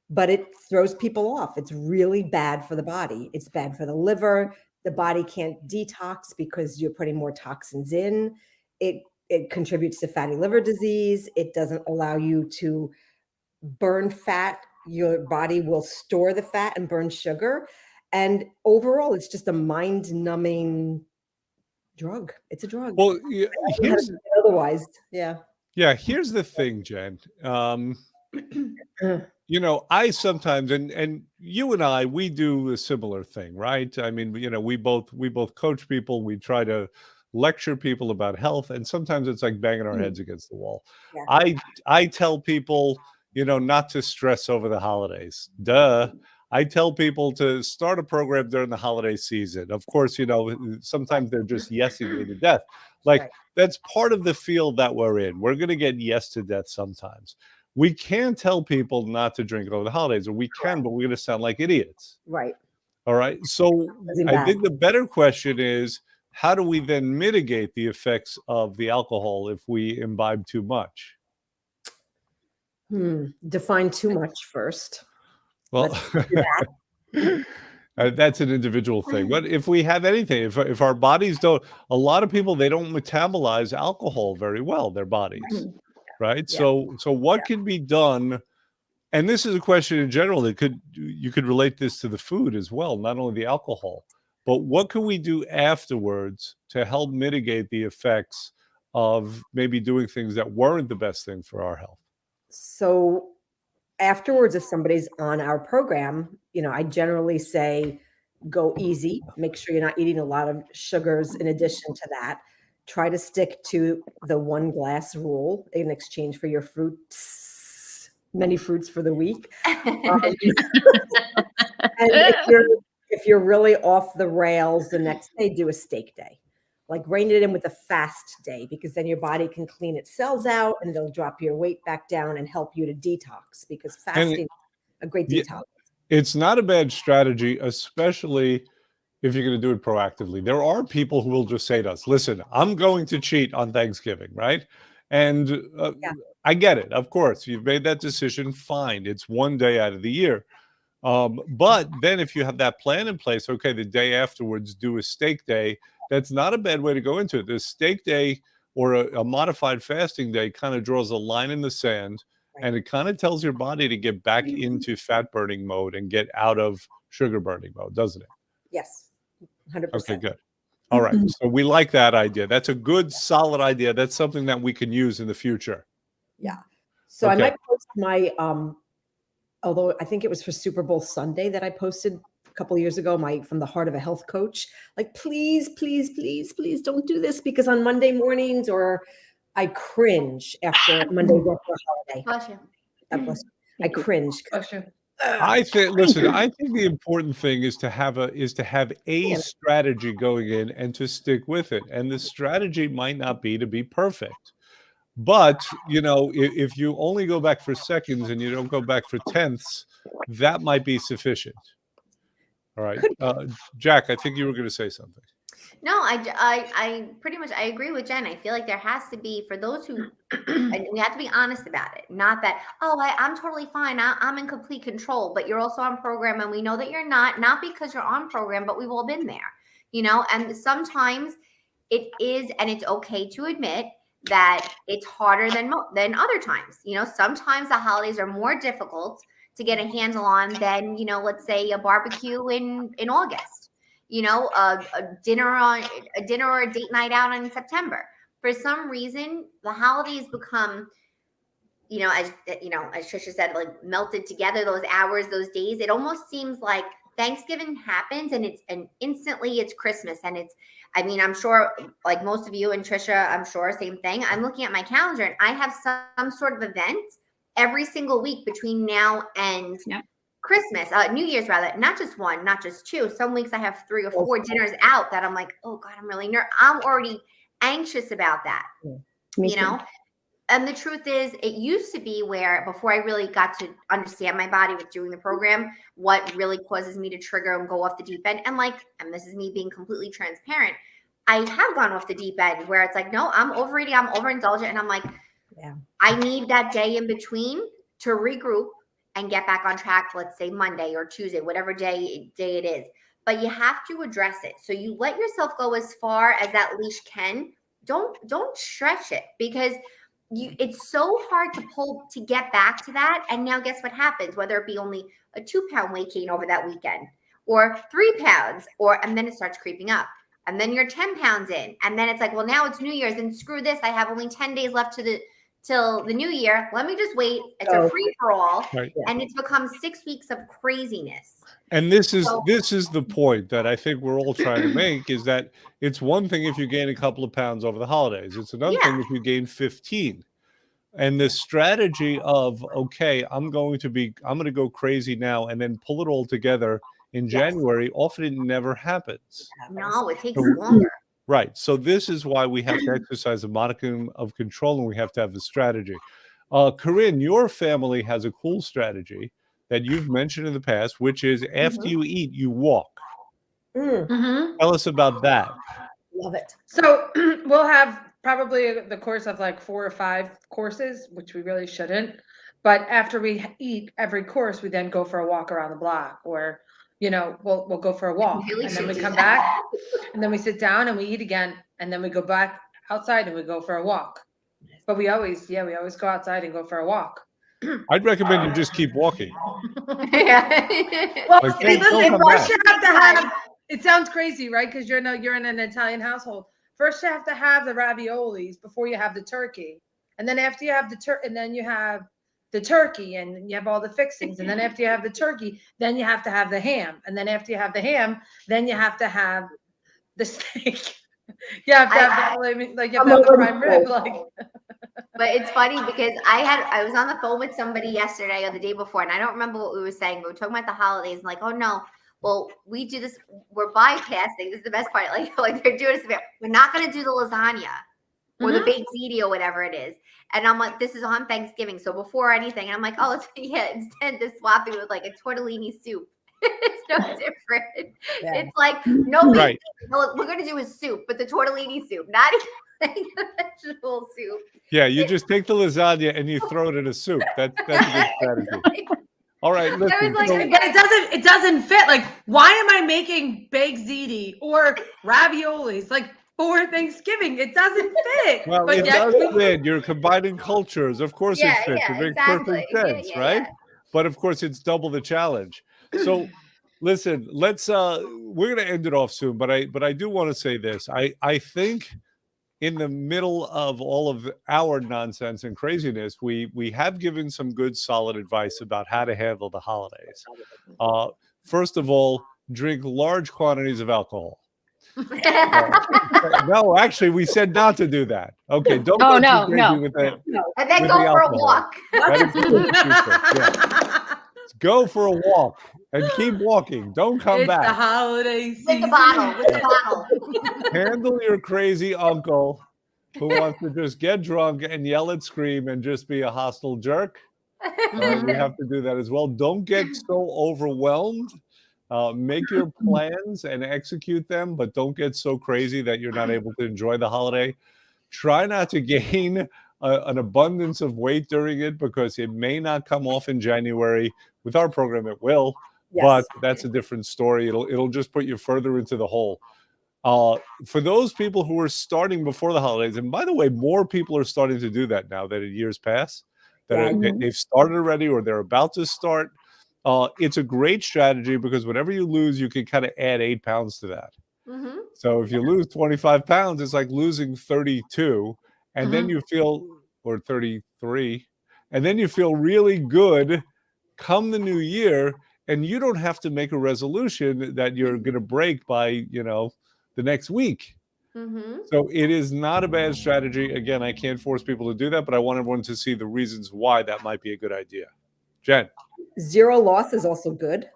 [SPEAKER 2] But it throws people off. It's really bad for the body. It's bad for the liver. The body can't detox because you're putting more toxins in. It contributes to fatty liver disease. It doesn't allow you to burn fat. Your body will store the fat and burn sugar. And overall, it's just a mind-numbing drug. It's a drug.
[SPEAKER 3] Well, here's
[SPEAKER 2] Otherwise, yeah.
[SPEAKER 3] here's the thing, Jen. You know, I sometimes and you and I, we do a similar thing, right? I mean, you know, we both coach people. We try to lecture people about health, and sometimes it's like banging our heads against the wall.
[SPEAKER 2] Yeah.
[SPEAKER 3] I tell people, you know, not to stress over the holidays. Duh. I tell people to start a program during the holiday season. Of course, you know, sometimes they're just yesing me to death. Like,
[SPEAKER 2] Right.
[SPEAKER 3] that's part of the field that we're in. We're going to get yes to death sometimes. We can tell people not to drink over the holidays, or we can, but we're going to sound like idiots.
[SPEAKER 2] Right.
[SPEAKER 3] All right. So
[SPEAKER 2] Doesn't
[SPEAKER 3] I
[SPEAKER 2] matter.
[SPEAKER 3] think the better question is, how do we then mitigate the effects of the alcohol if we imbibe too much?
[SPEAKER 2] Define too much first.
[SPEAKER 3] Well, that's an individual thing. But if we have anything, if our bodies don't, a lot of people, they don't metabolize alcohol very well, their bodies, right?
[SPEAKER 2] Yeah.
[SPEAKER 3] So what can be done? And this is a question in general that you could relate this to the food as well, not only the alcohol, but what can we do afterwards to help mitigate the effects of maybe doing things that weren't the best thing for our health?
[SPEAKER 2] So afterwards, if somebody's on our program, you know, I generally say, go easy, make sure you're not eating a lot of sugars. In addition to that, try to stick to the 1 glass rule in exchange for your fruits, many fruits for the week. And if you're really off the rails the next day, do a steak day. Like, rein it in with a fast day, because then your body can clean its cells out and they'll drop your weight back down and help you to detox, because fasting is a great detox.
[SPEAKER 3] It's not a bad strategy, especially if you're going to do it proactively. There are people who will just say to us, listen, I'm going to cheat on Thanksgiving, right? And I get it. Of course, you've made that decision. Fine. It's 1 day out of the year. But then if you have that plan in place, okay, the day afterwards, do a steak day. That's not a bad way to go into it. The steak day or a modified fasting day kind of draws a line in the sand, and it kind of tells your body to get back into fat burning mode and get out of sugar burning mode, doesn't it?
[SPEAKER 2] Yes, 100%.
[SPEAKER 3] Okay, good. All right. So we like that idea. That's a good, solid idea. That's something that we can use in the future.
[SPEAKER 2] Yeah. So
[SPEAKER 3] Okay.
[SPEAKER 2] I might post my, although I think it was for Super Bowl Sunday that I posted a couple of years ago, from the heart of a health coach, like, please, please, please, please don't do this, because on Monday mornings, or I cringe after Monday after a holiday.
[SPEAKER 5] Bless you.
[SPEAKER 2] God bless you. I cringe.
[SPEAKER 4] Bless you.
[SPEAKER 3] I think. Listen, I think the important thing is to have a strategy going in and to stick with it. And the strategy might not be to be perfect, but if you only go back for seconds and you don't go back for tenths, that might be sufficient. All right, Jack, I think you were going to say something.
[SPEAKER 5] No, I pretty much I agree with Jen. I feel like there has to be, for those who, and we have to be honest about it. Not that, I'm totally fine. I'm in complete control, but you're also on program, and we know that you're not because you're on program, but we've all been there, and sometimes it is, and it's okay to admit that it's harder than other times. Sometimes the holidays are more difficult to get a handle on than, let's say a barbecue in August. A dinner or a date night out in September. For some reason, the holidays become, as Trisha said, like melted together. Those hours, those days. It almost seems like Thanksgiving happens, and instantly it's Christmas, and I'm sure, like most of you and Trisha, I'm sure same thing. I'm looking at my calendar, and I have some sort of event every single week between now and. Yep. Christmas, New Year's rather, not just one, not just two. Some weeks I have 3 or 4 dinners out that I'm like, oh God, I'm really I'm already anxious about that, And the truth is, it used to be where before I really got to understand my body with doing the program, what really causes me to trigger and go off the deep end. And this is me being completely transparent. I have gone off the deep end where it's like, no, I'm overeating, I'm overindulgent. And I'm like, I need that day in between to regroup and get back on track, let's say Monday or Tuesday, whatever day it is. But you have to address it. So you let yourself go as far as that leash can. Don't stretch it, because it's so hard to get back to that. And now guess what happens? Whether it be only a 2-pound weight gain over that weekend or 3 pounds, and then it starts creeping up. And then you're 10 pounds in. And then it's like, well, now it's New Year's, and screw this. I have only 10 days left till the new year. Let me just wait. It's a free for all, right. And it's become 6 weeks of craziness.
[SPEAKER 3] And this is the point that I think we're all trying to make, is that it's one thing if you gain a couple of pounds over the holidays. It's another thing if you gain 15. And the strategy of, okay, I'm going to go crazy now and then pull it all together in January, often it never happens.
[SPEAKER 5] No, it takes longer.
[SPEAKER 3] Right. So this is why we have to exercise a modicum of control, and we have to have the strategy. Corinne, your family has a cool strategy that you've mentioned in the past, which is after you eat, you walk. Tell us about that.
[SPEAKER 2] Love it.
[SPEAKER 4] So we'll have probably the course of like 4 or 5 courses, which we really shouldn't. But after we eat every course, we then go for a walk around the block, or we'll go for a walk, and then we come back, and then we sit down and we eat again, and then we go back outside and we go for a walk. But we always go outside and go for a walk.
[SPEAKER 3] I'd recommend you just keep walking.
[SPEAKER 4] Well, listen, first you have to have. It sounds crazy, right? Because you're in an Italian household. First, you have to have the raviolis before you have the turkey, and then after you have the turkey, and then you have the turkey, and you have all the fixings, and then after you have the turkey, then you have to have the ham, and then after you have the ham, then you have to have the steak. You have to have the prime rib,
[SPEAKER 5] But it's funny because I was on the phone with somebody yesterday or the day before, and I don't remember what we were saying, but we were talking about the holidays, and like, oh no, well, we do this, we're bypassing. This is the best part. Like they're doing this. We're not going to do the lasagna or the baked ziti or whatever it is. And I'm like, this is on Thanksgiving, so before anything. And I'm like, oh, instead this swapping with like a tortellini soup. It's no different. Yeah. It's like nobody. What we're going to do is soup, but the tortellini soup, not even vegetable soup.
[SPEAKER 3] Yeah, you just take the lasagna and you throw it in a soup. That's a good strategy. All right, listen.
[SPEAKER 4] But it doesn't fit. Like, why am I making baked ziti or raviolis like for Thanksgiving? It doesn't fit.
[SPEAKER 3] Well, it does fit. You're combining cultures. Of course it fits. It makes perfect sense, right? Yeah. But of course, it's double the challenge. So, listen, we're going to end it off soon, but I do want to say this. I think in the middle of all of our nonsense and craziness, we have given some good, solid advice about how to handle the holidays. First of all, drink large quantities of alcohol. No, actually, we said not to do that. Okay, don't.
[SPEAKER 1] Oh, no.
[SPEAKER 5] And then go for a walk.
[SPEAKER 3] Go for a walk and keep walking. Don't come
[SPEAKER 4] It's the
[SPEAKER 3] back.
[SPEAKER 4] holiday
[SPEAKER 5] With
[SPEAKER 4] season.
[SPEAKER 5] the bottle. With the bottle.
[SPEAKER 3] Handle your crazy uncle who wants to just get drunk and yell and scream and just be a hostile jerk. We have to do that as well. Don't get so overwhelmed. Make your plans and execute them, but don't get so crazy that you're not able to enjoy the holiday. Try not to gain an abundance of weight during it because it may not come off in January. With our program, it will, but that's a different story. It'll just put you further into the hole. For those people who are starting before the holidays, and by the way, more people are starting to do that now that in years past, they've started already or they're about to start. It's a great strategy because whatever you lose, you can kind of add 8 pounds to that.
[SPEAKER 5] Mm-hmm.
[SPEAKER 3] So if you lose 25 pounds, it's like losing 32, and then you feel, or 33, and then you feel really good come the new year, and you don't have to make a resolution that you're going to break by, the next week.
[SPEAKER 5] Mm-hmm.
[SPEAKER 3] So it is not a bad strategy. Again, I can't force people to do that, but I want everyone to see the reasons why that might be a good idea. Jen.
[SPEAKER 2] Zero loss is also good.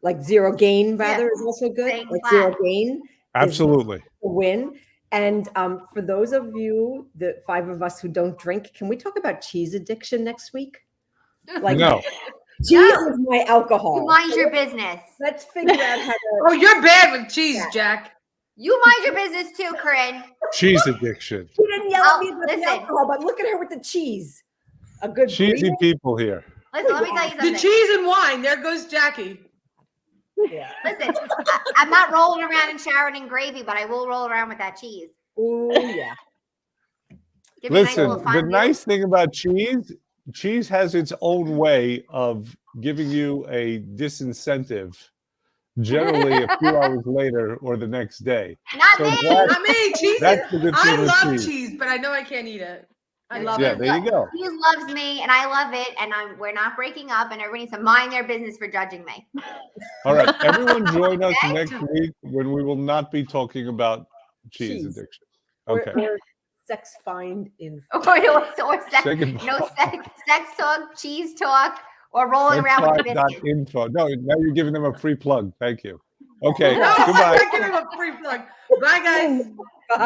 [SPEAKER 2] Like zero gain, rather, is also good.
[SPEAKER 5] Staying
[SPEAKER 2] Like
[SPEAKER 5] flat.
[SPEAKER 2] zero gain.
[SPEAKER 3] Absolutely.
[SPEAKER 2] A win. And for those of you, the 5 of us who don't drink, can we talk about cheese addiction next week? Like,
[SPEAKER 3] No.
[SPEAKER 2] cheese is my alcohol.
[SPEAKER 5] You mind your business.
[SPEAKER 2] Let's figure out how to.
[SPEAKER 4] Oh, you're bad with cheese, Jack.
[SPEAKER 5] You mind your business too, Corinne.
[SPEAKER 3] Cheese addiction.
[SPEAKER 2] She didn't yell at me about
[SPEAKER 5] Listen.
[SPEAKER 2] the alcohol, but look at her with the cheese. A good
[SPEAKER 3] Cheesy
[SPEAKER 2] breather.
[SPEAKER 3] people here.
[SPEAKER 5] Listen, let me tell you
[SPEAKER 4] The
[SPEAKER 5] something.
[SPEAKER 4] cheese and wine. There goes Jackie.
[SPEAKER 2] Yeah.
[SPEAKER 5] Listen, I'm not rolling around in Sharon and gravy, but I will roll around with that cheese.
[SPEAKER 2] Ooh, yeah.
[SPEAKER 5] Give me a nice
[SPEAKER 3] Listen,
[SPEAKER 5] little
[SPEAKER 3] the
[SPEAKER 5] fondue.
[SPEAKER 3] nice thing about cheese has its own way of giving you a disincentive, generally a few hours later or the next day.
[SPEAKER 5] Not
[SPEAKER 3] So
[SPEAKER 5] me.
[SPEAKER 3] that-
[SPEAKER 4] Not me. Cheese.
[SPEAKER 3] That's the good
[SPEAKER 4] I
[SPEAKER 3] thing with
[SPEAKER 4] love
[SPEAKER 3] cheese.
[SPEAKER 4] cheese, but I know I can't eat it. I love
[SPEAKER 3] Yeah,
[SPEAKER 4] it.
[SPEAKER 3] there you go.
[SPEAKER 5] Cheese loves me, and I love it, and we're not breaking up, and everybody needs to mind their business for judging me.
[SPEAKER 3] All right, everyone join us
[SPEAKER 5] Okay.
[SPEAKER 3] next week when we will not be talking about cheese
[SPEAKER 2] Cheese.
[SPEAKER 3] addiction.
[SPEAKER 2] Or,
[SPEAKER 3] Okay.
[SPEAKER 2] or sex find in.
[SPEAKER 5] or sex,
[SPEAKER 3] Say goodbye.
[SPEAKER 5] no sex talk, cheese talk, or rolling around with the biscuit.
[SPEAKER 3] Info. No, now you're giving them a free plug. Thank you. Okay,
[SPEAKER 4] No,
[SPEAKER 3] goodbye.
[SPEAKER 4] I'm not giving him a free plug. Bye, guys.